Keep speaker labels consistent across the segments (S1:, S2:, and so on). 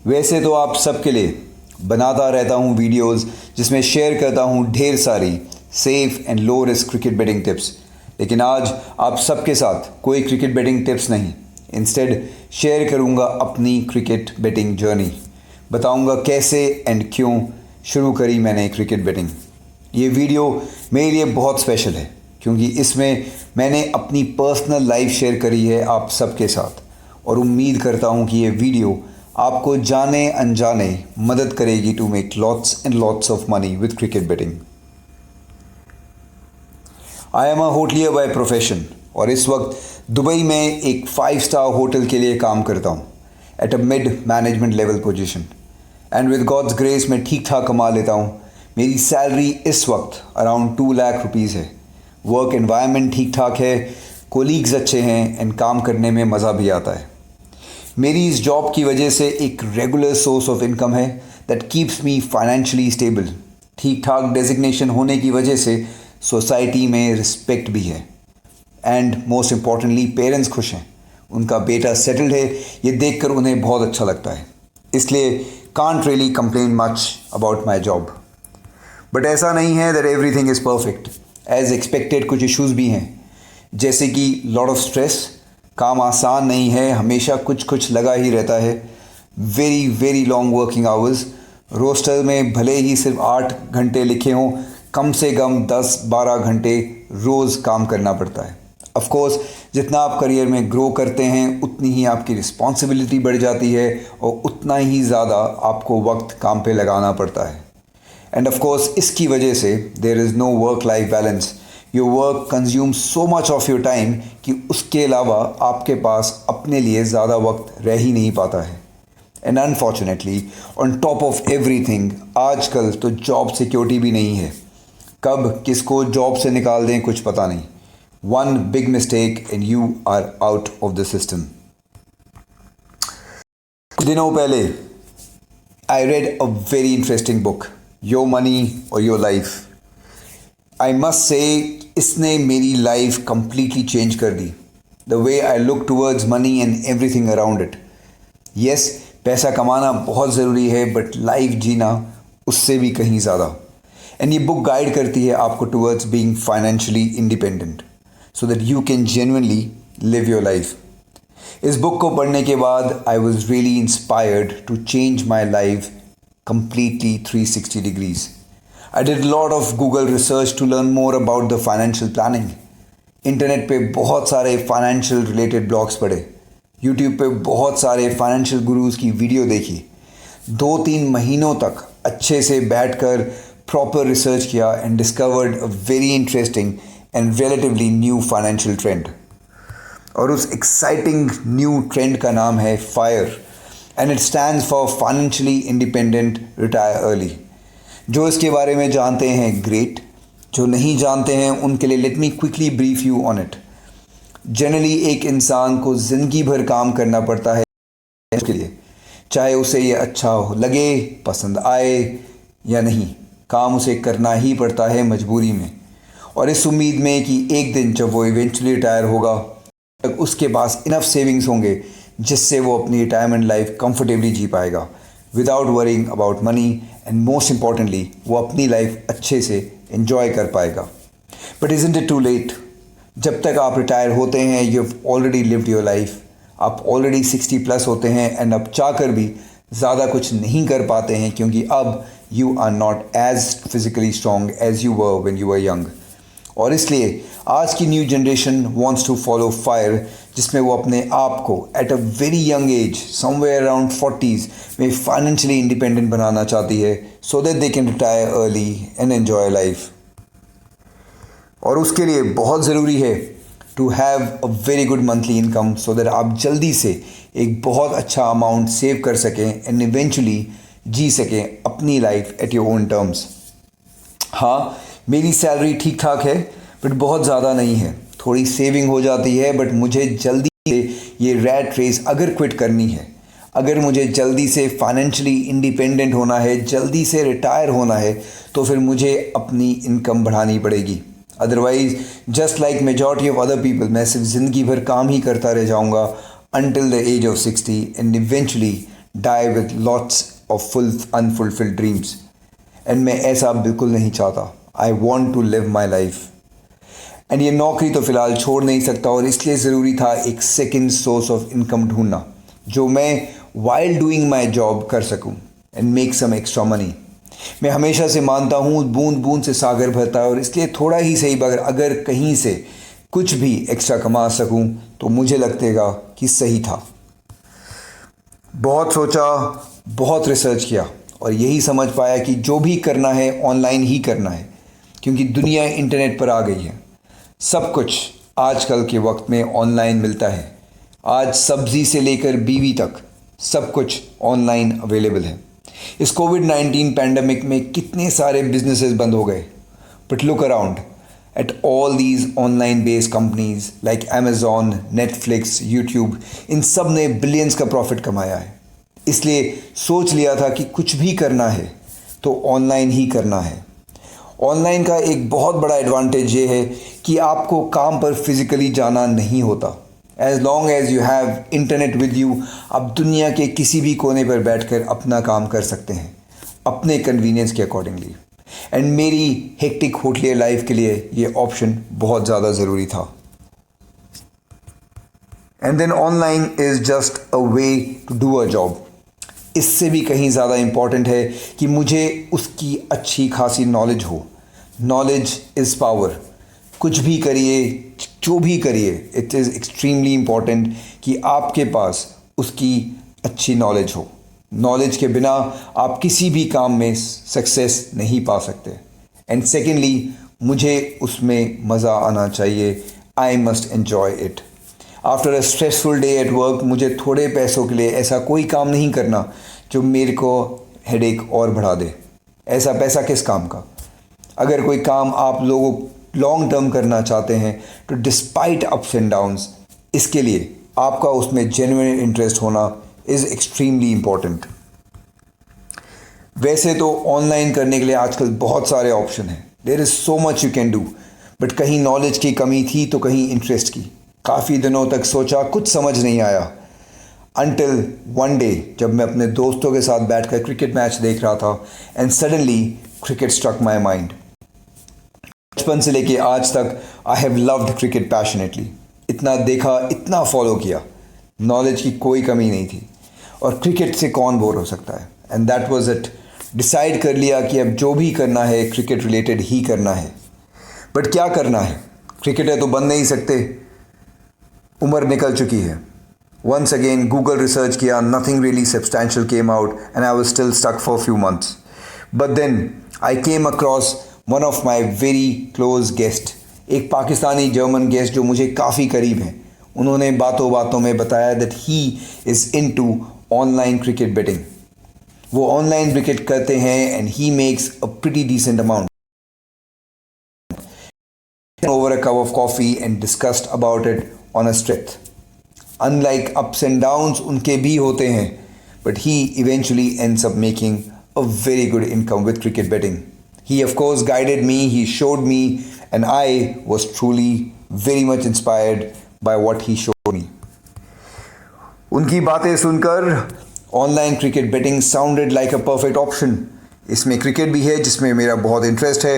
S1: वैसे तो आप सबके लिए बनाता रहता हूँ वीडियोस जिसमें शेयर करता हूँ ढेर सारी safe and low risk cricket betting tips. लेकिन आज आप सबके साथ कोई क्रिकेट बेटिंग टिप्स नहीं, इंस्टेड शेयर करूँगा अपनी क्रिकेट बेटिंग जर्नी। बताऊँगा कैसे एंड क्यों शुरू करी मैंने क्रिकेट बेटिंग। ये वीडियो मेरे लिए बहुत स्पेशल है क्योंकि इसमें मैंने अपनी पर्सनल लाइफ शेयर करी है आप सबके साथ, और उम्मीद करता हूँ कि ये वीडियो आपको जाने अनजाने मदद करेगी to make lots and lots of money with cricket betting. I am a hotelier by profession और इस वक्त दुबई में एक 5 स्टार होटल के लिए काम करता हूँ at a mid management level position. And with God's grace मैं ठीक ठाक कमा लेता हूँ। मेरी सैलरी इस वक्त अराउंड 2 लाख रुपीज़ है। वर्क एनवायरनमेंट ठीक ठाक है, कोलीग्स अच्छे हैं एंड काम करने में मज़ा भी आता है। मेरी इस जॉब की वजह से एक रेगुलर सोर्स ऑफ इनकम है that keeps me financially stable. ठीक ठाक डेजिग्नेशन होने की वजह से सोसाइटी में रिस्पेक्ट भी है एंड मोस्ट इम्पॉर्टेंटली पेरेंट्स खुश हैं, उनका बेटा सेटल्ड है, ये देखकर उन्हें बहुत अच्छा लगता है। इसलिए can't really complain much about my job. But ऐसा नहीं है that everything is perfect. As expected कुछ इश्यूज़ भी हैं, जैसे कि लॉट ऑफ स्ट्रेस। काम आसान नहीं है, हमेशा कुछ लगा ही रहता है। Very long working hours. Roster में भले ही सिर्फ 8 घंटे लिखे हों, कम से कम 10-12 घंटे रोज़ काम करना पड़ता है। ऑफ कोर्स जितना आप करियर में ग्रो करते हैं उतनी ही आपकी रिस्पॉन्सिबिलिटी बढ़ जाती है और उतना ही ज़्यादा आपको वक्त काम पे लगाना पड़ता है। एंड ऑफ कोर्स इसकी वजह से there is no work life balance. Your work consume so much of your time कि उसके अलावा आपके पास अपने लिए ज़्यादा वक्त रह ही नहीं पाता है। And unfortunately on top of everything आजकल तो जॉब सिक्योरिटी भी नहीं है। कब किसको जॉब से निकाल दें कुछ पता नहीं। One big mistake and you are out of the system. कुछ दिनों पहले I read a very interesting book, your money और your life. I must say इसने मेरी लाइफ कंप्लीटली चेंज कर दी। The way I look towards money and everything around it. Yes, पैसा कमाना बहुत ज़रूरी है, बट लाइफ जीना उससे भी कहीं ज़्यादा। एंड ये बुक गाइड करती है आपको towards being financially independent so that you can genuinely live your life. इस बुक को पढ़ने के बाद I was really inspired to change my life completely 360 degrees. I did a lot of Google research to learn more about the financial planning. Internet पे बहुत सारे financial related blogs पढ़े, YouTube पे बहुत सारे फाइनेंशियल गुरुज की वीडियो देखी। 2-3 महीनों तक अच्छे से बैठकर प्रॉपर रिसर्च किया and discovered a very interesting and relatively new financial trend. और उस एक्साइटिंग न्यू ट्रेंड का नाम है fire and it stands for financially independent retire early. जो इसके बारे में जानते हैं ग्रेट, जो नहीं जानते हैं उनके लिए let me quickly brief you on it. Generally एक इंसान को ज़िंदगी भर काम करना पड़ता है उसके लिए, चाहे उसे ये अच्छा लगे, पसंद आए या नहीं, काम उसे करना ही पड़ता है मजबूरी में, और इस उम्मीद में कि एक दिन जब वो इवेंचुअली रिटायर होगा तक उसके पास इनफ सेविंग्स होंगे जिससे वो अपनी रिटायरमेंट लाइफ कंफर्टेबली जी पाएगा without worrying about money, and most importantly वो अपनी लाइफ अच्छे से एंजॉय कर पाएगा। But isn't it too late? जब तक आप रिटायर होते हैं you have already lived your life. आप ऑलरेडी 60+ होते हैं एंड अब चाहकर भी ज़्यादा कुछ नहीं कर पाते हैं क्योंकि अब you are not as physically strong as you were when you were young. और इसलिए आज की new generation wants to follow FIRE, जिसमें वो अपने आप को at a very young age somewhere around 40s में फाइनेंशियली इंडिपेंडेंट बनाना चाहती है so that they can retire early and enjoy life. और उसके लिए बहुत ज़रूरी है to have a very good monthly income so that आप जल्दी से एक बहुत अच्छा अमाउंट सेव कर सकें एंड इवेंचुअली जी सकें अपनी life at your own terms. हाँ, मेरी सैलरी ठीक ठाक है बट बहुत ज़्यादा नहीं है। थोड़ी सेविंग हो जाती है, बट मुझे जल्दी से ये रैट रेस अगर क्विट करनी है, अगर मुझे जल्दी से फाइनेंशियली इंडिपेंडेंट होना है, जल्दी से रिटायर होना है, तो फिर मुझे अपनी इनकम बढ़ानी पड़ेगी। Otherwise just like majority of other people मैं सिर्फ ज़िंदगी भर काम ही करता रह जाऊँगा until the age of 60 and eventually die with lots of full unfulfilled dreams. And मैं ऐसा बिल्कुल नहीं चाहता. I want to live my life. And ये नौकरी तो फ़िलहाल छोड़ नहीं सकता, और इसलिए ज़रूरी था एक सेकेंड सोर्स ऑफ इनकम ढूंढना जो मैं वाइल डूइंग माई जॉब कर सकूं and make some extra money. मैं हमेशा से मानता हूँ बूंद बूंद से सागर भरता है, और इसलिए थोड़ा ही सही मगर अगर कहीं से कुछ भी एक्स्ट्रा कमा सकूं तो मुझे लगेगा कि सही था. बहुत सोचा, बहुत रिसर्च किया, और यही समझ पाया कि जो भी करना है ऑनलाइन ही करना है, क्योंकि दुनिया इंटरनेट पर आ गई है. सब कुछ आजकल के वक्त में ऑनलाइन मिलता है. आज सब्जी से लेकर बीवी तक सब कुछ ऑनलाइन अवेलेबल है. इस कोविड-19 पैंडमिक में कितने सारे बिजनेसेस बंद हो गए, but look around at all these online based companies like Amazon, Netflix, YouTube. इन सब ने बिलियंस का प्रॉफिट कमाया है. इसलिए सोच लिया था कि कुछ भी करना है तो ऑनलाइन ही करना है. ऑनलाइन का एक बहुत बड़ा एडवांटेज ये है कि आपको काम पर फिजिकली जाना नहीं होता. As long as you have internet with you, आप दुनिया के किसी भी कोने पर बैठकर अपना काम कर सकते हैं अपने कन्वीनियंस के अकॉर्डिंगली. एंड मेरी हेक्टिक होटलियर लाइफ के लिए ये ऑप्शन बहुत ज़्यादा ज़रूरी था. And then online is just a way to do a job. इससे भी कहीं ज़्यादा इम्पॉर्टेंट है कि मुझे उसकी अच्छी खासी नॉलेज हो. Knowledge is power. कुछ भी करिए, जो भी करिए, इट इज़ एक्सट्रीमली इम्पॉर्टेंट कि आपके पास उसकी अच्छी नॉलेज हो. नॉलेज के बिना आप किसी भी काम में सक्सेस नहीं पा सकते. एंड सेकेंडली, मुझे उसमें मज़ा आना चाहिए. I must enjoy it. After a stressful day at work, मुझे थोड़े पैसों के लिए ऐसा कोई काम नहीं करना जो मेरे को हेडेक और बढ़ा दे. ऐसा पैसा किस काम का? अगर कोई काम आप लोगों लॉन्ग टर्म करना चाहते हैं तो डिस्पाइट अप्स एंड डाउन्स, इसके लिए आपका उसमें जेन्युइन इंटरेस्ट होना इज़ एक्सट्रीमली इम्पॉर्टेंट. वैसे तो ऑनलाइन करने के लिए आजकल बहुत सारे ऑप्शन हैं. There is so much you can do. But कहीं नॉलेज की कमी थी तो कहीं इंटरेस्ट की. काफ़ी दिनों तक सोचा, कुछ समझ नहीं आया, अनटिल वन डे जब मैं अपने दोस्तों के साथ बैठकर क्रिकेट मैच देख रहा था and suddenly cricket struck my mind. बचपन से लेके आज तक I have loved cricket passionately. इतना देखा, इतना फॉलो किया, नॉलेज की कोई कमी नहीं थी, और क्रिकेट से कौन बोर हो सकता है. And that was it. Decide कर लिया कि अब जो भी करना है क्रिकेट रिलेटेड ही करना है. बट क्या करना है? क्रिकेटर तो बन नहीं सकते, उम्र निकल चुकी है. Once again Google रिसर्च किया, nothing really substantial came out and I was still stuck for a few months. But then I came across one of my very close guest, एक पाकिस्तानी जर्मन गेस्ट जो मुझे काफ़ी करीब हैं. उन्होंने बातों बातों में बताया that he is into online cricket betting. वो ऑनलाइन क्रिकेट करते हैं and he makes a pretty decent amount. Over a cup of coffee and discussed about it on a strength. Unlike ups and downs उनके भी होते हैं, but he eventually ends up making a very good income with cricket betting. He of course guided me, he showed me, and I was truly very much inspired by what he showed me. उनकी बातें सुनकर online cricket betting sounded like a perfect option. इसमें cricket भी है जिसमें मेरा बहुत interest है,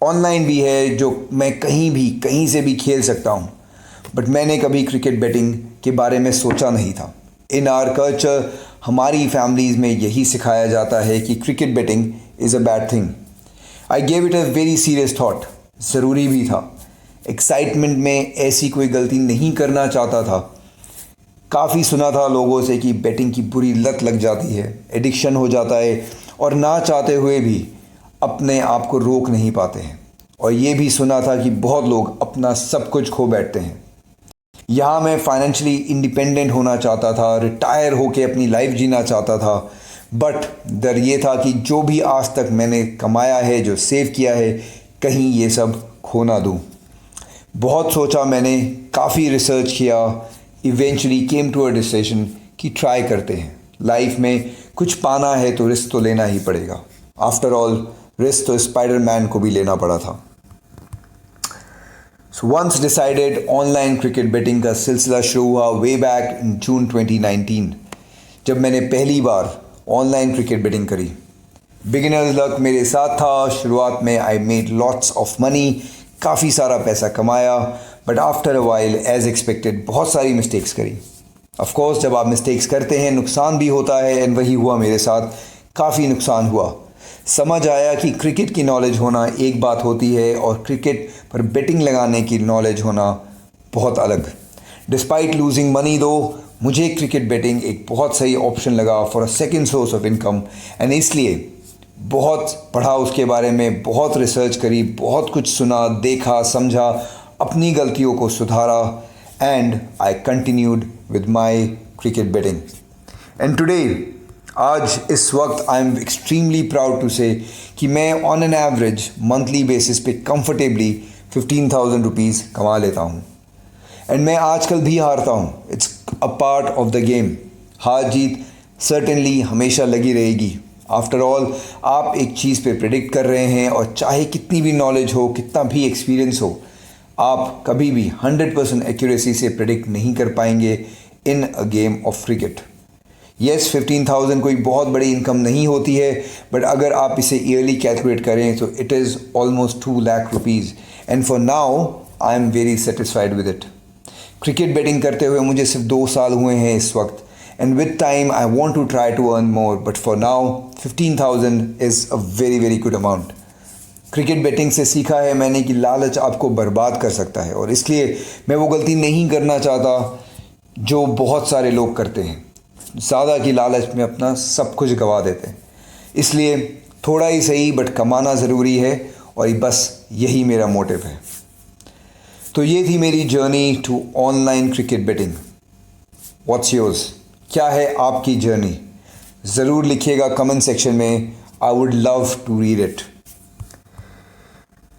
S1: ऑनलाइन भी है जो मैं कहीं से भी खेल सकता हूँ. बट मैंने कभी क्रिकेट बेटिंग के बारे में सोचा नहीं था. इन आवर कल्चर, हमारी फैमिलीज़ में यही सिखाया जाता है कि cricket betting is a bad thing. I gave it a very serious thought. ज़रूरी भी था. एक्साइटमेंट में ऐसी कोई गलती नहीं करना चाहता था. काफ़ी सुना था लोगों से कि बेटिंग की बुरी लत लग जाती है, एडिक्शन हो जाता है, और ना चाहते हुए भी अपने आप को रोक नहीं पाते हैं. और ये भी सुना था कि बहुत लोग अपना सब कुछ खो बैठते हैं. यहाँ मैं फाइनेंशियली इंडिपेंडेंट होना चाहता था, रिटायर होके अपनी लाइफ जीना चाहता था, बट डर ये था कि जो भी आज तक मैंने कमाया है, जो सेव किया है, कहीं ये सब खो ना दूँ. बहुत सोचा मैंने, काफ़ी रिसर्च किया, eventually came to a decision कि ट्राई करते हैं. लाइफ में कुछ पाना है तो रिस्क तो लेना ही पड़ेगा. आफ्टर ऑल रिस्क तो स्पाइडरमैन को भी लेना पड़ा था. So once decided, online cricket betting का सिलसिला शुरू हुआ वे बैक इन जून 2019. जब मैंने पहली बार ऑनलाइन क्रिकेट बेटिंग करी। बिगिनर्स लक मेरे साथ था। शुरुआत में I made lots of money, काफ़ी सारा पैसा कमाया, but after a while as expected बहुत सारी मिस्टेक्स करी। ऑफ कोर्स जब आप मिस्टेक्स करते हैं नुकसान भी होता है, एंड वही हुआ मेरे साथ। काफ़ी नुकसान हुआ। समझ आया कि क्रिकेट की नॉलेज होना एक बात होती है और क्रिकेट पर बेटिंग लगाने की नॉलेज होना बहुत अलग। डिस्पाइट लूजिंग मनी दो, मुझे क्रिकेट बेटिंग एक बहुत सही ऑप्शन लगा for a second source of income, and इसलिए बहुत पढ़ा उसके बारे में, बहुत रिसर्च करी, बहुत कुछ सुना, देखा, समझा, अपनी गलतियों को सुधारा, and I continued with my cricket betting. And today, आज इस वक्त I am extremely proud to say कि मैं on an average monthly basis पे कंफर्टेबली 15,000 रुपीज़ कमा लेता हूँ। एंड मैं आजकल भी हारता हूँ। It's a part of the game. हार जीत सर्टेनली हमेशा लगी रहेगी। आफ्टर ऑल आप एक चीज़ पे प्रेडिक्ट कर रहे हैं, और चाहे कितनी भी नॉलेज हो, कितना भी एक्सपीरियंस हो, आप कभी भी 100% एक्यूरेसी से प्रेडिक्ट नहीं कर पाएंगे in a game of cricket. Yes, 15,000 कोई बहुत बड़ी इनकम नहीं होती है, बट अगर आप इसे ईयरली कैलकुलेट करें तो it is almost 2 lakh rupees, and for now I am very satisfied with it. Cricket betting करते हुए मुझे सिर्फ 2 साल हुए हैं इस वक्त, and with time I want to try to earn more, but for now 15,000 is a very very good amount. Cricket betting से सीखा है मैंने कि लालच आपको बर्बाद कर सकता है, और इसलिए मैं वो गलती नहीं करना चाहता जो बहुत सारे लोग करते हैं। ज़्यादा की लालच में अपना सब कुछ गंवा देते हैं। इसलिए थोड़ा ही सही बट कमाना ज़रूरी है, और बस यही मेरा मोटिव है। तो ये थी मेरी journey to online cricket betting. What's yours? क्या है आपकी जर्नी? ज़रूर लिखिएगा कमेंट सेक्शन में। I would love to read it.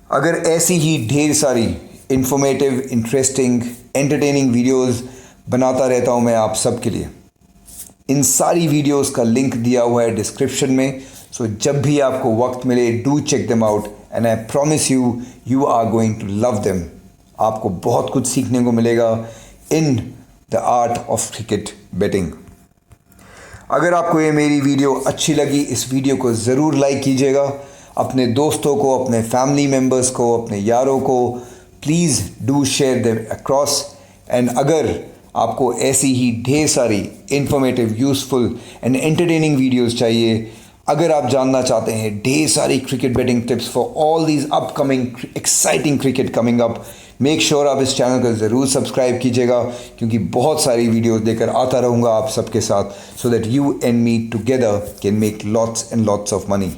S1: अगर ऐसी ही ढेर सारी इंफॉर्मेटिव, इंटरेस्टिंग, एंटरटेनिंग वीडियोस बनाता रहता हूँ मैं आप सबके लिए। इन सारी वीडियोस का लिंक दिया हुआ है डिस्क्रिप्शन में, सो जब भी आपको वक्त मिले do check them out, and I promise you, you are going to love them. आपको बहुत कुछ सीखने को मिलेगा in the art of cricket betting. अगर आपको ये मेरी वीडियो अच्छी लगी, इस वीडियो को ज़रूर लाइक कीजिएगा। अपने दोस्तों को, अपने फैमिली मेम्बर्स को, अपने यारों को please do share them across. And अगर आपको ऐसी ही ढेर सारी informative, useful and entertaining videos चाहिए, अगर आप जानना चाहते हैं ढेर सारी cricket betting tips for all these upcoming exciting cricket coming up, make sure आप इस चैनल को ज़रूर सब्सक्राइब कीजिएगा, क्योंकि बहुत सारी वीडियोस लेकर आता रहूँगा आप सबके साथ, सो that you and me together can make lots and lots of money.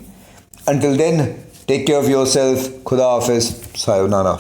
S1: Until then, take care of yourself. Khuda Hafiz. Sayonara.